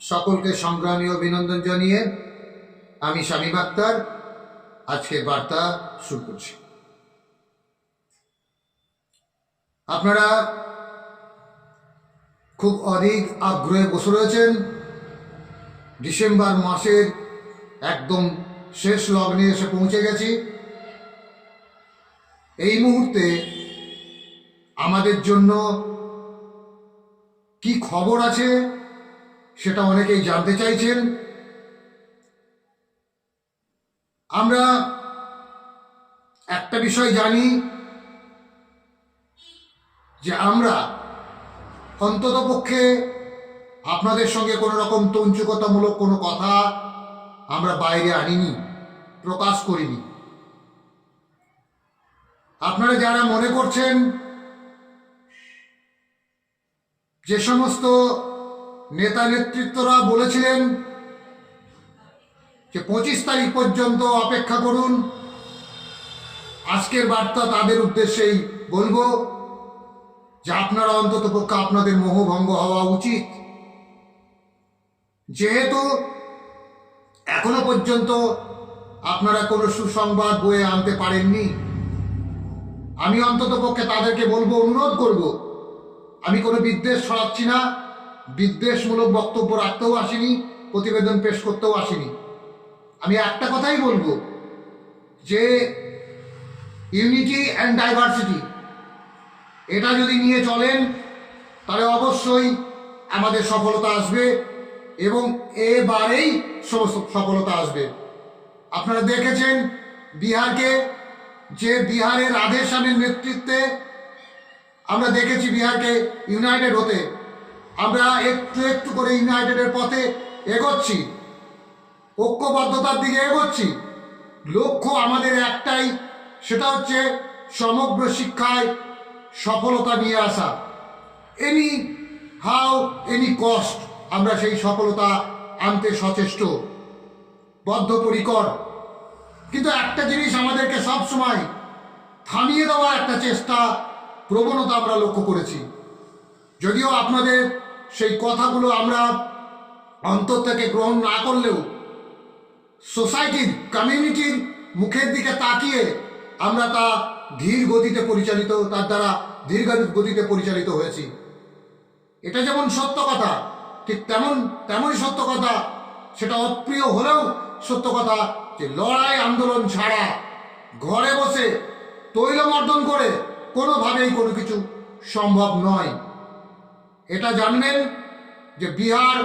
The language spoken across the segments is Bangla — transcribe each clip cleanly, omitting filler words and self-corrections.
সকলকে সংগ্রামী অভিনন্দন জানিয়ে আমি শামীম আক্তার আজকের বার্তা শুরু করছি। আপনারা খুব অধিক আগ্রহে বসে রয়েছেন। ডিসেম্বর মাসের একদম শেষ লগ্নে এসে পৌঁছে গেছি। এই মুহূর্তে আমাদের জন্য কি খবর আছে সেটা অনেকেই জানতে চাইছেন। আমরা একটা বিষয় জানি যে আমরা অন্ততপক্ষে আপনাদের সঙ্গে কোনো রকম তঞ্চুকতামূলক কোনো কথা আমরা বাইরে আনিনি, প্রকাশ করিনি। আপনারা যারা মনে করছেন যে সমস্ত নেতা নেতৃত্বরা বলেছিলেন যে 25 তারিখ পর্যন্ত অপেক্ষা করুন, আজকের বার্তা তাদের উদ্দেশ্যেই বলবো যে আপনারা অন্ততপক্ষে আপনাদের মোহভঙ্গ হওয়া উচিত। যেহেতু এখনো পর্যন্ত আপনারা কোনো সুসংবাদ বয়ে আনতে পারেননি, আমি অন্ততপক্ষে তাদেরকে বলবো, অনুরোধ করব, আমি কোনো বিদ্বেষ ছড়াচ্ছি না, বিদ্বেষমূলক বক্তব্য রাখতেও আসিনি, প্রতিবেদন পেশ করতেও আসিনি। আমি একটা কথাই বলবো যে ইউনিটি অ্যান্ড ডাইভার্সিটি এটা যদি নিয়ে চলেন তাহলে অবশ্যই আমাদের সফলতা আসবে এবং এবারেই সমস্ত সফলতা আসবে। আপনারা দেখেছেন বিহারকে, যে বিহারের রাধে শ্যামের নেতৃত্বে আমরা দেখেছি বিহারকে ইউনাইটেড হতে। আমরা একটু একটু করে ইউনাইটেডের পথে এগোচ্ছি, ঐক্যবদ্ধতার দিকে এগোচ্ছি। লক্ষ্য আমাদের একটাই, সেটা হচ্ছে সমগ্র শিক্ষায় সফলতা নিয়ে আসা। এনি হাউ এনি কস্ট আমরা সেই সফলতা আনতে সচেষ্ট, বদ্ধপরিকর। কিন্তু একটা জিনিস আমাদেরকে সবসময় থামিয়ে দেওয়ার একটা চেষ্টা, প্রবণতা আমরা লক্ষ্য করেছি। যদিও আপনাদের সেই কথাগুলো আমরা অন্তর থেকে গ্রহণ না করলেও সোসাইটির, কমিউনিটির মুখের দিকে তাকিয়ে আমরা তা ধীর গতিতে পরিচালিত, তার দ্বারা ধীর গতিতে পরিচালিত হয়েছি। এটা যেমন সত্য কথা, ঠিক তেমনই সত্য কথা, সেটা অপ্রিয় হলেও সত্য কথা, যে লড়াই আন্দোলন ছাড়া ঘরে বসে তৈলমর্দন করে কোনোভাবেই কোনো কিছু সম্ভব নয়। এটা জানবেন যে বিহার,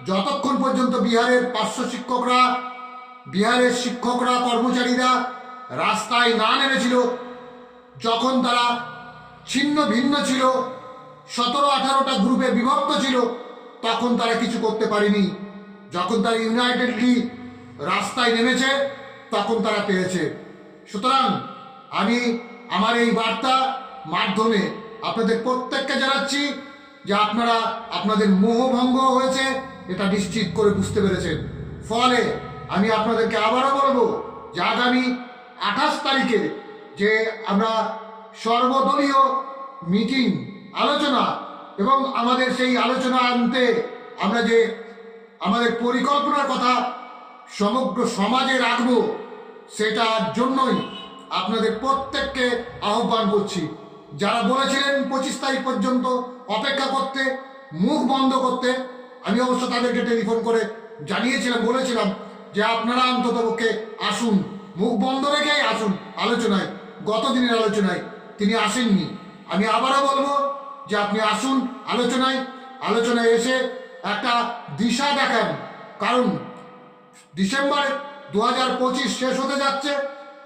যতক্ষণ পর্যন্ত বিহারের পার্শ্ব শিক্ষকরা, বিহারের শিক্ষকরা, কর্মচারীরা রাস্তায় না নেমেছিল, যখন তারা ছিন্ন ভিন্ন ছিল, 17-18টা গ্রুপে বিভক্ত ছিল, তখন তারা কিছু করতে পারেনি। যখন তারা ইউনাইটেডলি রাস্তায় নেমেছে তখন তারা পেয়েছে। সুতরাং আমি আমার এই বার্তা মাধ্যমে আপনাদের প্রত্যেককে জানাচ্ছি যে আপনারা আপনাদের মোহভঙ্গ হয়েছে এটা নিশ্চিত করে বুঝতে পেরেছেন। ফলে আমি আপনাদেরকে আবারও বলবো যে আগামী 28 তারিখে যে আমরা সর্বদলীয় মিটিং, আলোচনা, এবং আমাদের সেই আলোচনা আনতে আমরা যে আমাদের পরিকল্পনার কথা সমগ্র সমাজে রাখবো, সেটার জন্যই আপনাদের প্রত্যেককে আহ্বান করছি। যারা বলেছিলেন 25 তারিখ পর্যন্ত অপেক্ষা করতে, মুখ বন্ধ করতে, আমি অবশ্য তাদেরকে টেলিফোন করে জানিয়েছিলাম, বলেছিলাম যে আপনারা অন্ততপক্ষে আসুন, মুখ বন্ধ রেখেই আসুন আলোচনায়। গত দিনের আলোচনায় তিনি আসেননি। আমি আবারও বলবো যে আপনি আসুন আলোচনায় এসে একটা দিশা দেখান। কারণ ডিসেম্বর 2025 শেষ হতে যাচ্ছে,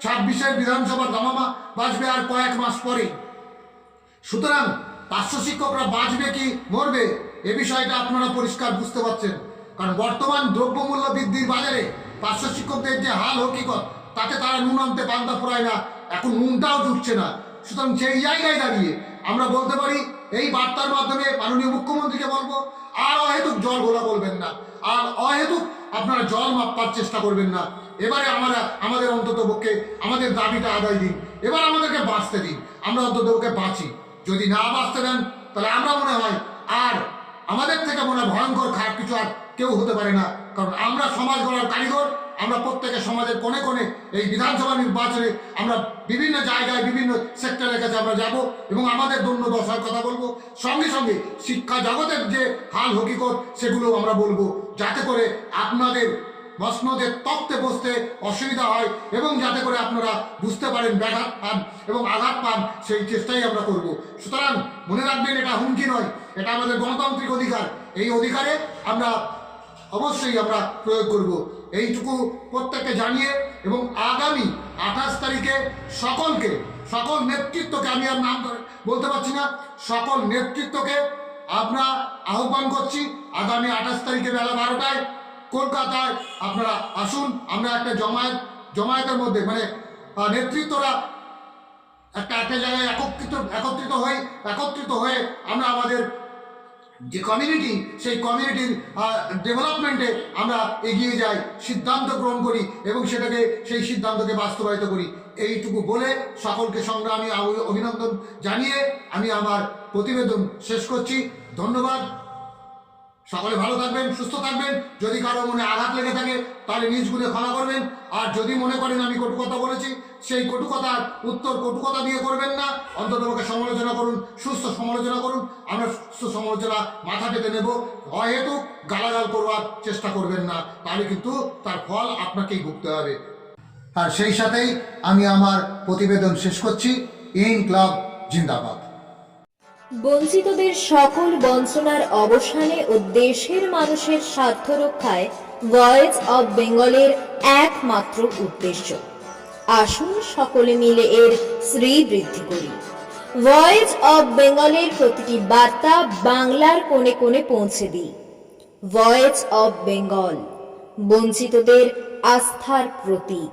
26-এর বিধানসভা দামামা বাঁচবে আর কয়েক মাস পরে। সুতরাং পার্শ্ব শিক্ষকরা বাঁচবে কি মরবে এ বিষয়টা আপনারা পরিষ্কার বুঝতে পারছেন। কারণ বর্তমান দ্রব্যমূল্য বৃদ্ধির বাজারে পার্শ্ব শিক্ষকদের যে হাল হকিকত, তাতে তারা নুন আনতে পান্তা ফুরায় না, এখন নুনটাও জুটছে না। সুতরাং সেই জায়গায় দাঁড়িয়ে আমরা বলতে পারি, এই বার্তার মাধ্যমে মাননীয় মুখ্যমন্ত্রীকে বলবো, আর অহেতুক জল ঘোলা বলবেন না, আর অহেতুক আপনারা জল মাপার চেষ্টা করবেন না। এবারে আমাদের অন্ততপক্ষে আমাদের দাবিটা আদায় দিন, এবার আমাদেরকে বাঁচতে দিন, আমরা অন্ততপক্ষে বাঁচি। যদি না বাঁচতে দেন তাহলে আমরা মনে হয় আর আমাদের থেকে মনে হয় ভয়ঙ্কর খারাপ কিছু আর কেউ হতে পারে না, কারণ আমরা সমাজ গড়ার কারিগর। আমরা প্রত্যেকে সমাজের কোণে কোণে এই বিধানসভা নির্বাচনে আমরা বিভিন্ন জায়গায় বিভিন্ন সেক্টরের কাছে আমরা যাব এবং আমাদের দন্য দশার কথা বলবো, সঙ্গে সঙ্গে শিক্ষা জগতের যে হাল হকিকত সেগুলো আমরা বলবো, যাতে করে আপনাদের মসনদের তত্ত্বে বসতে অসুবিধা হয় এবং যাতে করে আপনারা বুঝতে পারেন, ব্যাঘাত পান এবং আঘাত পান, সেই চেষ্টাই আমরা করব। সুতরাং মনে রাখবেন, এটা হুমকি নয়, এটা আমাদের গণতান্ত্রিক অধিকার। এই অধিকারে আমরা অবশ্যই আমরা প্রয়োগ করব, এইটুকু প্রত্যেককে জানিয়ে এবং আগামী 28 তারিখে সকল নেতৃত্বকে, আমি আর নাম বলতে পারছি না, সকল নেতৃত্বকে আমরা আহ্বান করছি আগামী 28 তারিখে বেলা 12টায় কলকাতায় আপনারা আসুন। আমরা একটা জমায়েতের মধ্যে মানে নেতৃত্বরা একটা জায়গায় একত্রিত হয়ে আমরা আমাদের যে কমিউনিটি, সেই কমিউনিটির ডেভেলপমেন্টে আমরা এগিয়ে যাই, সিদ্ধান্ত গ্রহণ করি এবং সেই সিদ্ধান্তকে বাস্তবায়িত করি। এইটুকু বলে সকলকে সংগ্রামী অভিনন্দন জানিয়ে আমি আমার প্রতিবেদন শেষ করছি। ধন্যবাদ। সকলে ভালো থাকবেন, সুস্থ থাকবেন। যদি কারো মনে আঘাত লেগে থাকে তাহলে নিজ গুণে ক্ষমা করবেন। আর যদি মনে করেন আমি কটু কথা বলেছি, সেই কটু কথার উত্তর কটু কথা দিয়ে করবেন না, অন্তত আমাকে সমালোচনা করুন, সুস্থ সমালোচনা করুন। আমরা সুস্থ সমালোচনা মাথা পেতে নেব, হয়তো গালাগাল করবার চেষ্টা করবেন না, তাহলে কিন্তু তার ফল আপনাকেই ভুগতে হবে। আর সেই সাথেই আমি আমার প্রতিবেদন শেষ করছি। ইনকলাব জিন্দাবাদ। বঞ্চিতদের সকল বঞ্চনার অবসানে ও দেশের মানুষের স্বার্থ রক্ষায় ভয়েস অব বেঙ্গলের একমাত্র উদ্দেশ্য। আসুন সকলে মিলে এর শ্রীবৃদ্ধি করি। ভয়েস অব বেঙ্গলের প্রতিটি বার্তা বাংলার কোণে কোণে পৌঁছে দিই। ভয়েস অব বেঙ্গল, বঞ্চিতদের আস্থার প্রতীক।